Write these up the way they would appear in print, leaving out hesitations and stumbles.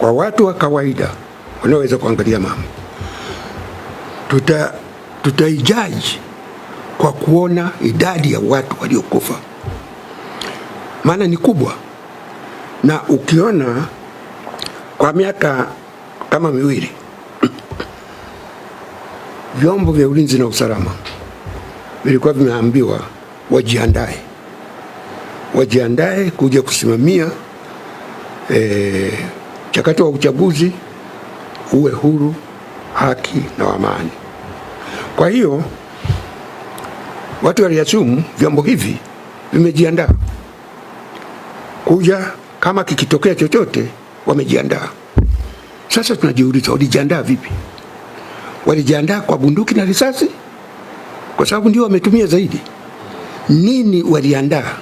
kwa watu wa kawaida wanaweza kuangalia mambo, tutaijaji kwa kuona idadi ya watu waliokufa, maana ni kubwa. Na ukiona kwa miaka kama miwili vyombo vya ulinzi na usalama vilikuwa vimeambiwa wajiandae kuja kusimamia mchakato wa uchaguzi uwe huru, haki na amani. Kwa hiyo watu waliasumu vyombo hivi vimejiandaa kuja, kama kikitokea chochote wamejiandaa. Sasa tunajiuliza, walijiandaa vipi? Walijiandaa kwa bunduki na risasi, kwa sababu ndio wametumia zaidi. Nini waliandaa?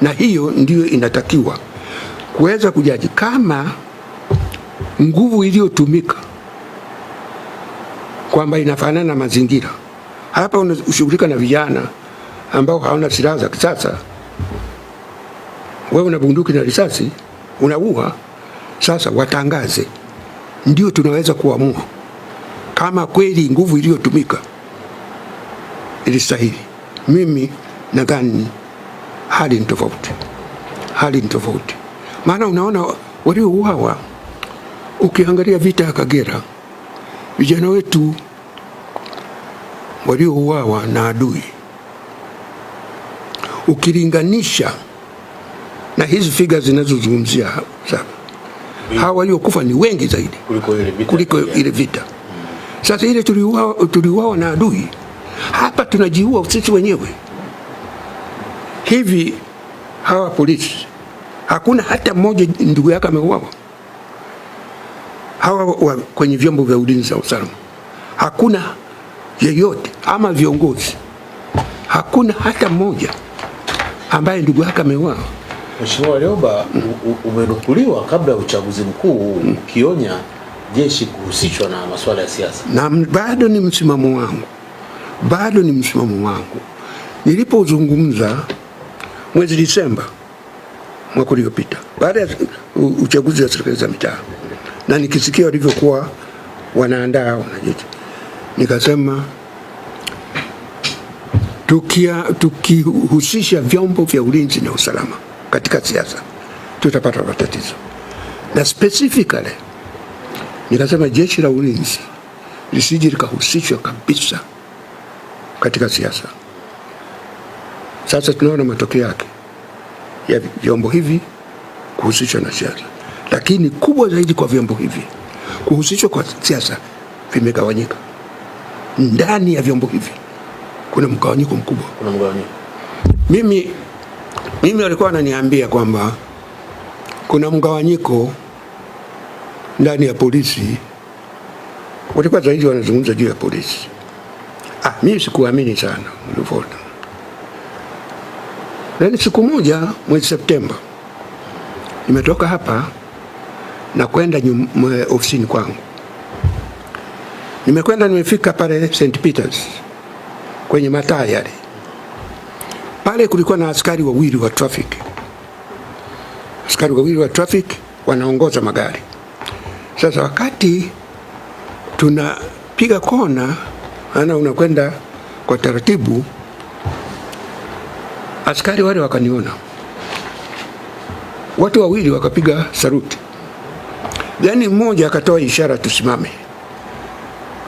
Na hiyo ndio inatakiwa kuweza kujaji kama nguvu iliyotumika kwamba inafanana na mazingira. Hapa unashughulika na vijana ambao hawana silaha za kisasa, wewe una bunduki na risasi unaua. Sasa watangaze, ndio tunaweza kuamua kama kweli nguvu iliyotumika ilistahili. Mimi nadhani hali ni tofauti, maana unaona waliouawa, ukiangalia vita ya Kagera, vijana wetu waliouawa na adui, ukilinganisha na hizi figures zinazozungumzia sasa, hawa waliokufa ni wengi zaidi kuliko ile vita. Sasa ile tuliuawa na adui, hapa tunajiua sisi wenyewe. Hivi hawa polisi hakuna hata mmoja ndugu yake ameuawa? Hawa kwenye vyombo vya ulinzi na usalama hakuna yeyote, ama viongozi hakuna hata mmoja ambaye ndugu yake ameuawa? Mheshimiwa Warioba, umenukuliwa kabla ya uchaguzi mkuu ukionya jeshi kuhusishwa na masuala ya siasa. Na bado ni msimamo wangu. Nilipozungumza mwezi Disemba mwaka uliopita baada ya uchaguzi wa serikali za mitaa, na nikisikia walivyokuwa wanaandaa wanajeshi, nikasema tukihusisha vyombo vya ulinzi na usalama katika siasa tutapata matatizo. Na specifically nikasema jeshi la ulinzi lisije likahusishwa kabisa katika siasa. Sasa tunaona matokeo yake ya vyombo hivi kuhusishwa na siasa, lakini kubwa zaidi kwa vyombo hivi kuhusishwa kwa siasa vimegawanyika. Ndani ya vyombo hivi kuna mgawanyiko mkubwa. Mimi walikuwa wananiambia kwamba kuna mgawanyiko ndani ya polisi, walikuwa zaidi wanazungumza juu ya polisi. Mimi sikuamini sana ulivote. Lakini siku moja mwezi Septemba nimetoka hapa na kwenda ofisini kwangu. Nimefika pale St. Peters kwenye mataa yale. Pale kulikuwa na askari wawili wa traffic wanaongoza magari. Sasa wakati tunapiga kona, unakwenda kwa taratibu, askari wale wakaniona, watu wawili wakapiga saluti, yani mmoja akatoa ishara tusimame.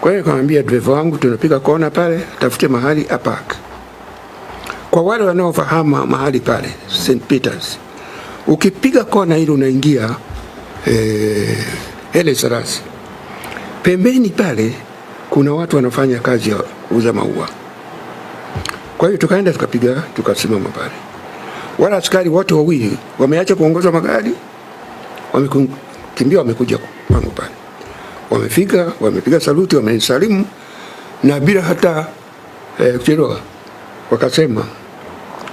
Kwa hiyo nikamwambia driver wangu, tunapiga kona pale, tafute mahali apark. Kwa wale wanaofahamu mahali pale St. Peters, ukipiga kona ile unaingia Hele Sarasi. Pembeni pale kuna watu wanafanya kazi ya kuuza maua. Kwa hiyo tukaenda tukasimama pale. Wala askari wote wawili wameacha kuongoza magari, wamekimbia wamekuja kwangu pale. Wamefika, wamepiga saluti, wamenisalimu na bila hata kuchelewa wakasema,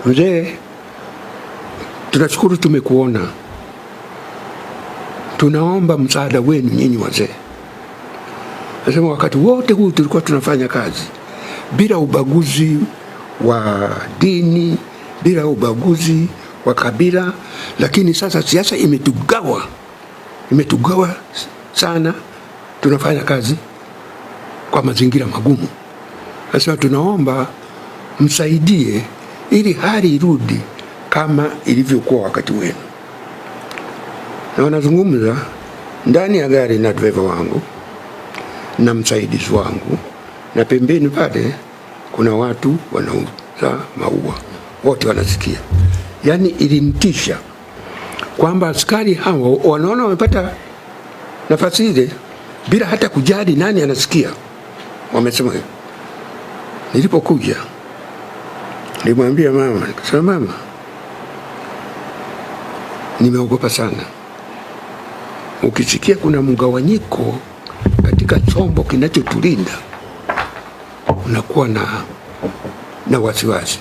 mzee, tunashukuru tumekuona, tunaomba msaada wenu nyinyi wazee. Nasema wakati wote huu tulikuwa tunafanya kazi bila ubaguzi wa dini, bila ubaguzi wa kabila, lakini sasa siasa imetugawa imetugawa sana, tunafanya kazi kwa mazingira magumu. Sasa tunaomba msaidie ili hali irudi kama ilivyokuwa wakati wenu. Na wanazungumza ndani ya gari na driver wangu na msaidizi wangu, na pembeni pale kuna watu wanauza maua, wote wanasikia. Yani ilimtisha kwamba askari hao wanaona wamepata nafasi ile bila hata kujali nani anasikia. Wamesema hivyo. Nilipokuja nilimwambia mama, nikasema mama, nimeogopa sana. Ukisikia kuna mgawanyiko katika chombo kinachotulinda unakuwa na wasiwasi.